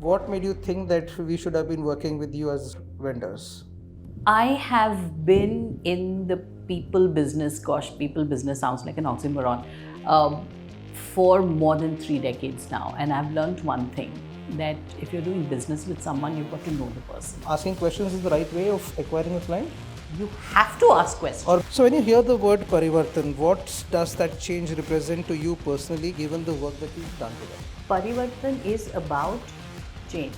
What made you think that we should have been working with you as vendors? I have been in the people business, gosh, people business sounds like an oxymoron, for more than 3 decades now. And I've learned one thing, that if you're doing business with someone, you've got to know the person. Asking questions is the right way of acquiring a client? You have to ask questions. So when you hear the word Parivartan, what does that change represent to you personally, given the work that you've done today? Parivartan is about change,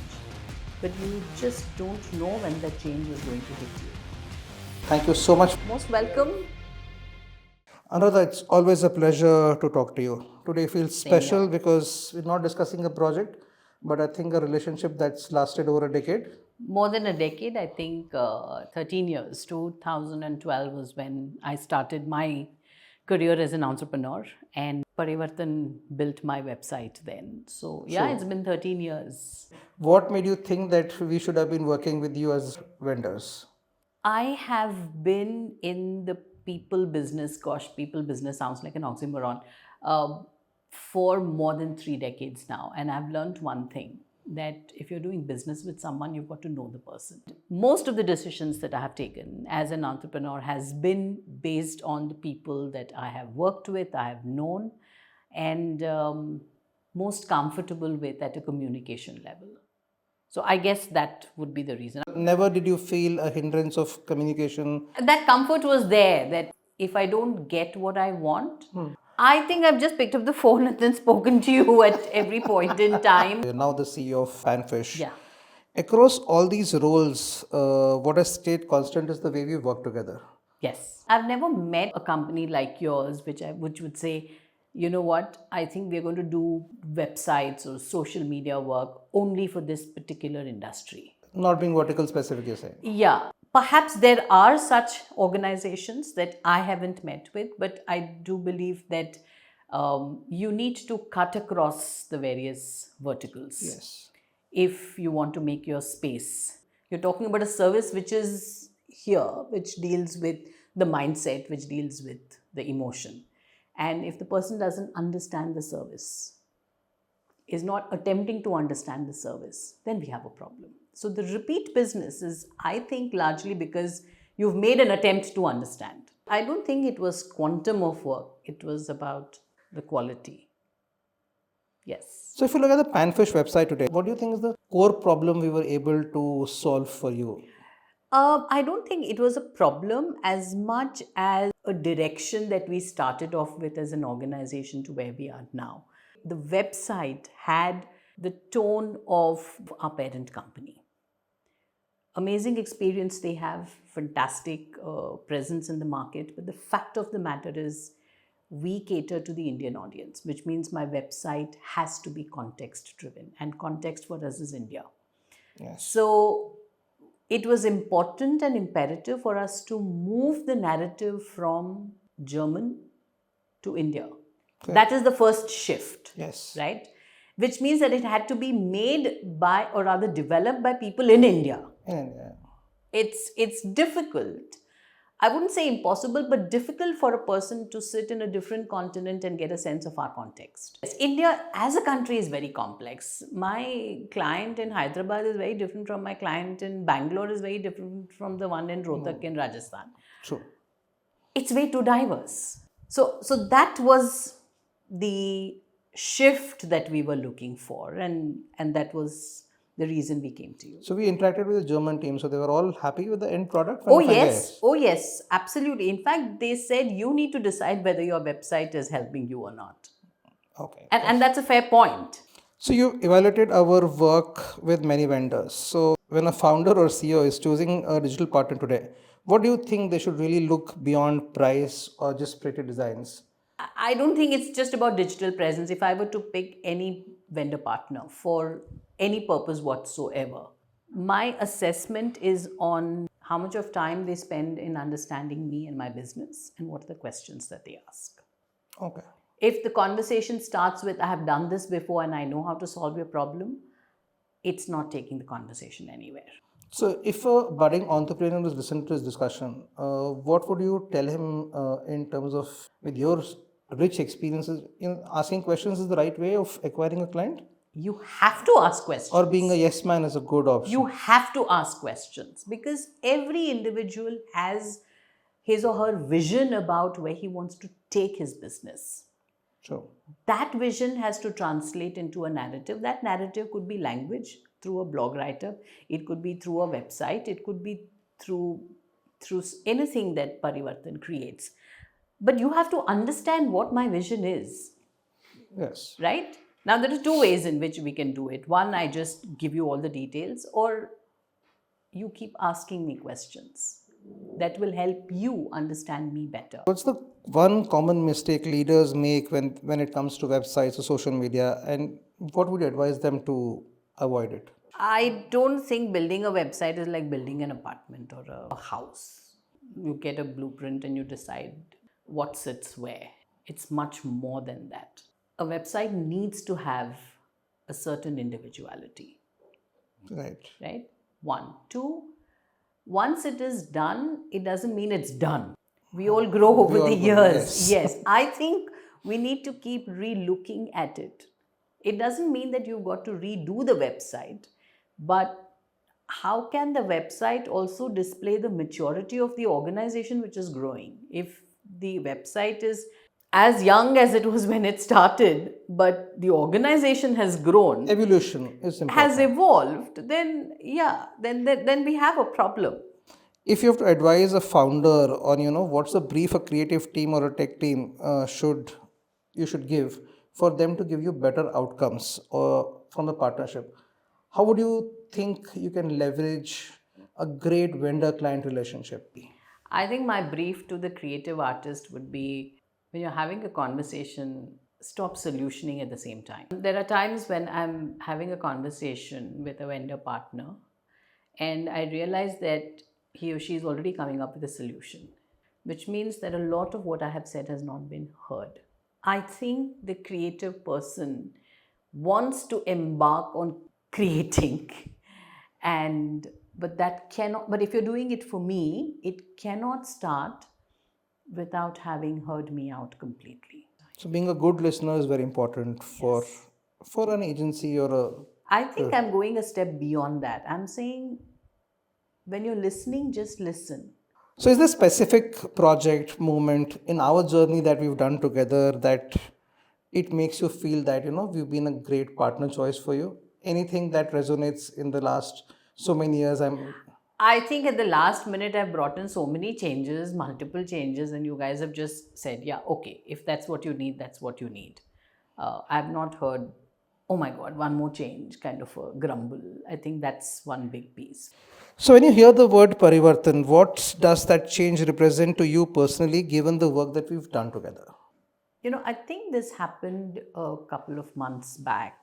but you just don't know when that change is going to hit you. Thank you so much. Most welcome. Anuradha, it's always a pleasure to talk to you. Today feels special here. because we're not discussing a project, but I think a relationship that's lasted over a decade. More than a decade, I think 13 years. 2012 was when I started my career as an entrepreneur, and Parivartan built my website then. So, yeah, Sure. it's been 13 years. What made you think that we should have been working with you as vendors? I have been in the people business, gosh, people business sounds like an oxymoron, for more than 3 decades now. And I've learned one thing, that if you're doing business with someone, you've got to know the person. Most of the decisions that I have taken as an entrepreneur has been based on the people that I have worked with, I have known, and most comfortable with at a communication level. So I guess that would be the reason. Never did you feel a hindrance of communication? That comfort was there, that if I don't get what I want, I think I've just picked up the phone and then spoken to you at every point in time. You're now the CEO of PANFISH. Yeah. Across all these roles, what has stayed constant is the way we work together. Yes. I've never met a company like yours which would say, you know what, I think we're going to do websites or social media work only for this particular industry. Not being vertical specific, you're saying. Yeah, perhaps there are such organizations that I haven't met with, but I do believe that you need to cut across the various verticals. Yes. If you want to make your space. You're talking about a service which is here, which deals with the mindset, which deals with the emotion. And if the person doesn't understand the service, is not attempting to understand the service, then we have a problem. So the repeat business is, I think, largely because you've made an attempt to understand. I don't think it was quantum of work, it was about the quality. Yes. So if you look at the PANFISH website today, what do you think is the core problem we were able to solve for you? I don't think it was a problem as much as a direction that we started off with as an organization to where we are now. The website had the tone of our parent company. Amazing experience they have, fantastic presence in the market, but the fact of the matter is we cater to the Indian audience, which means my website has to be context driven, and context for us is India. Yes. So it was important and imperative for us to move the narrative from German to India. Okay. That is the first shift. Yes. Right? Which means that it had to be made by, or rather developed by, people in India. It's difficult. I wouldn't say impossible, but difficult for a person to sit in a different continent and get a sense of our context. Yes, India as a country is very complex. My client in Hyderabad is very different from my client in Bangalore, is very different from the one in Rohtak in Rajasthan. True. It's way too diverse. So that was the shift that we were looking for, and that was the reason we came to you. So we interacted with the German team, so they were all happy with the end product? Oh yes, absolutely. In fact, they said you need to decide whether your website is helping you or not. Okay. And that's a fair point. So you evaluated our work with many vendors. So when a founder or CEO is choosing a digital partner today, what do you think they should really look beyond price or just pretty designs? I don't think it's just about digital presence. If I were to pick any vendor partner for any purpose whatsoever, my assessment is on how much of time they spend in understanding me and my business, and what are the questions that they ask. Okay. If the conversation starts with, I have done this before and I know how to solve your problem, it's not taking the conversation anywhere. So if a budding entrepreneur is listening to this discussion, what would you tell him in terms of, with your rich experiences, asking questions is the right way of acquiring a client? You have to ask questions. Or being a yes man is a good option. You have to ask questions because every individual has his or her vision about where he wants to take his business. True. That vision has to translate into a narrative. That narrative could be language through a blog writer, it could be through a website, it could be through anything that Parivartan creates. But you have to understand what my vision is. Yes. Right? Now, there are two ways in which we can do it. One, I just give you all the details, or you keep asking me questions that will help you understand me better. What's the one common mistake leaders make when it comes to websites or social media, and what would you advise them to avoid it? I don't think building a website is like building an apartment or a house. You get a blueprint and you decide what sits where. It's much more than that. A website needs to have a certain individuality. Right. Right? One. Two, once it is done, it doesn't mean it's done. We all grow over the years. Yes. I think we need to keep re-looking at it. It doesn't mean that you've got to redo the website, but how can the website also display the maturity of the organization which is growing? If the website is as young as it was when it started, but the organization has grown, Evolution is important. has evolved, then yeah, then we have a problem. If you have to advise a founder on what's the brief a creative team or a tech team you should give for them to give you better outcomes or from the partnership, how would you think you can leverage a great vendor client relationship? I think my brief to the creative artist would be, when you're having a conversation, stop solutioning at the same time. There are times when I'm having a conversation with a vendor partner and I realize that he or she is already coming up with a solution, which means that a lot of what I have said has not been heard. I think the creative person wants to embark on creating, but if you're doing it for me, it cannot start without having heard me out completely. So being a good listener is very important for an agency or a. I think I'm going a step beyond that. I'm saying when you're listening, just listen. So is there a specific project moment in our journey that we've done together that it makes you feel that we've been a great partner choice for you? Anything that resonates in the last so many years? I think at the last minute I've brought in so many changes, multiple changes, and you guys have just said, yeah, okay, if that's what you need, that's what you need. I've not heard, oh my God, one more change, kind of a grumble. I think that's one big piece. So when you hear the word Parivartan, what does that change represent to you personally, given the work that we've done together? I think this happened a couple of months back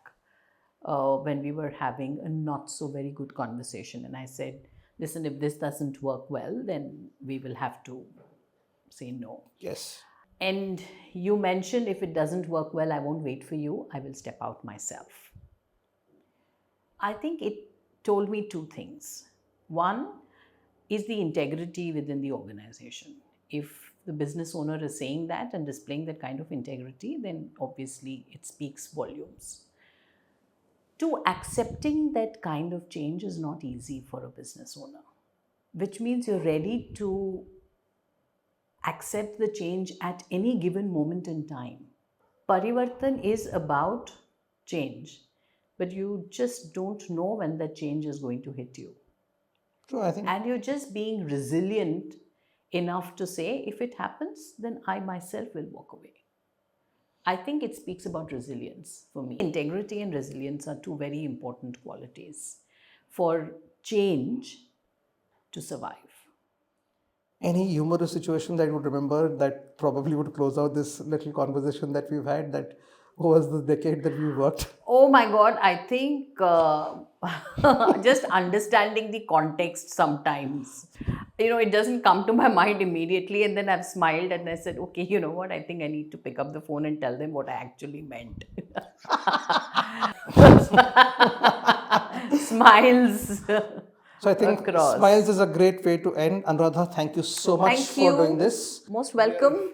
when we were having a not so very good conversation. And I said, listen, if this doesn't work well, then we will have to say no. Yes. And you mentioned, if it doesn't work well, I won't wait for you. I will step out myself. I think it told me two things. One is the integrity within the organization. If the business owner is saying that and displaying that kind of integrity, then obviously it speaks volumes. Two, accepting that kind of change is not easy for a business owner, which means you're ready to accept the change at any given moment in time. Parivartan is about change, but you just don't know when that change is going to hit you. True, I think. And you're just being resilient enough to say, if it happens, then I myself will walk away. I think it speaks about resilience for me. Integrity and resilience are two very important qualities for change to survive. Any humorous situation that you would remember that probably would close out this little conversation that we've had, that was the decade that we worked? Oh my God, I think just understanding the context sometimes. It doesn't come to my mind immediately, and then I've smiled and I said, okay, you know what, I think I need to pick up the phone and tell them what I actually meant. Smiles. So I think across. smiles is a great way to end. Anuradha, thank you so much for doing this. Most welcome.